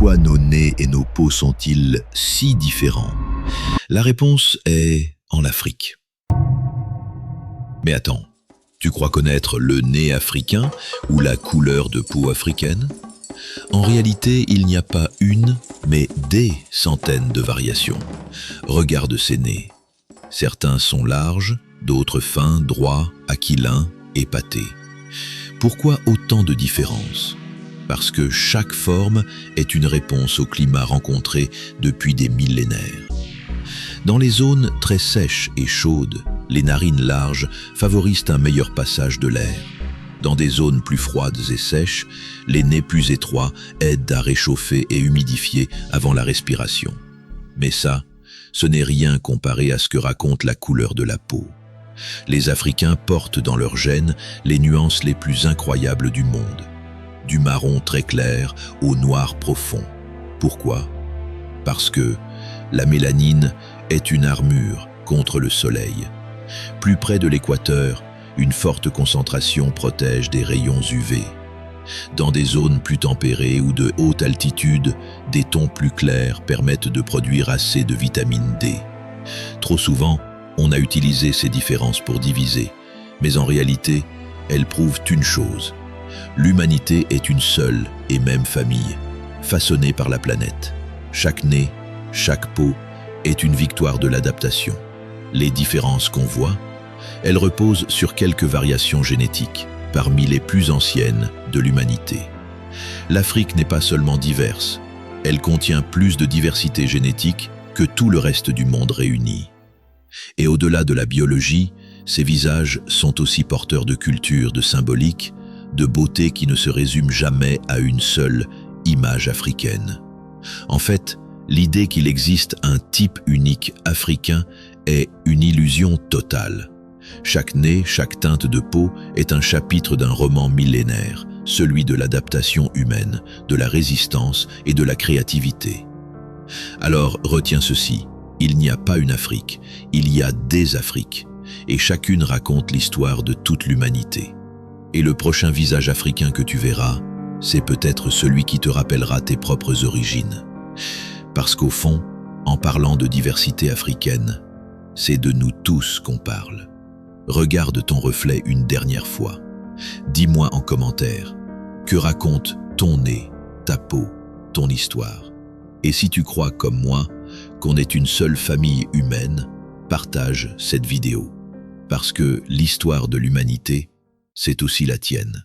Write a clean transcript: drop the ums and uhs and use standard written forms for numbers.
Pourquoi nos nez et nos peaux sont-ils si différents? La réponse est en Afrique. Mais attends, tu crois connaître le nez africain ou la couleur de peau africaine? En réalité, il n'y a pas une, mais des centaines de variations. Regarde ces nez. Certains sont larges, d'autres fins, droits, aquilins, épatés. Pourquoi autant de différences? Parce que chaque forme est une réponse au climat rencontré depuis des millénaires. Dans les zones très sèches et chaudes, les narines larges favorisent un meilleur passage de l'air. Dans des zones plus froides et sèches, les nez plus étroits aident à réchauffer et humidifier avant la respiration. Mais ça, ce n'est rien comparé à ce que raconte la couleur de la peau. Les Africains portent dans leurs gènes les nuances les plus incroyables du monde. Du marron très clair au noir profond. Pourquoi? Parce que la mélanine est une armure contre le soleil. Plus près de l'équateur, une forte concentration protège des rayons UV. Dans des zones plus tempérées ou de haute altitude, des tons plus clairs permettent de produire assez de vitamine D. Trop souvent, on a utilisé ces différences pour diviser, mais en réalité, elles prouvent une chose. L'humanité est une seule et même famille, façonnée par la planète. Chaque nez, chaque peau est une victoire de l'adaptation. Les différences qu'on voit, elles reposent sur quelques variations génétiques, parmi les plus anciennes de l'humanité. L'Afrique n'est pas seulement diverse, elle contient plus de diversité génétique que tout le reste du monde réuni. Et au-delà de la biologie, ces visages sont aussi porteurs de culture, de symbolique, de beauté qui ne se résume jamais à une seule image africaine. En fait, l'idée qu'il existe un type unique africain est une illusion totale. Chaque nez, chaque teinte de peau est un chapitre d'un roman millénaire, celui de l'adaptation humaine, de la résistance et de la créativité. Alors retiens ceci, il n'y a pas une Afrique, il y a des Afriques, et chacune raconte l'histoire de toute l'humanité. Et le prochain visage africain que tu verras, c'est peut-être celui qui te rappellera tes propres origines. Parce qu'au fond, en parlant de diversité africaine, c'est de nous tous qu'on parle. Regarde ton reflet une dernière fois. Dis-moi en commentaire, que raconte ton nez, ta peau, ton histoire? Et si tu crois comme moi qu'on est une seule famille humaine, partage cette vidéo. Parce que l'histoire de l'humanité, c'est aussi la tienne.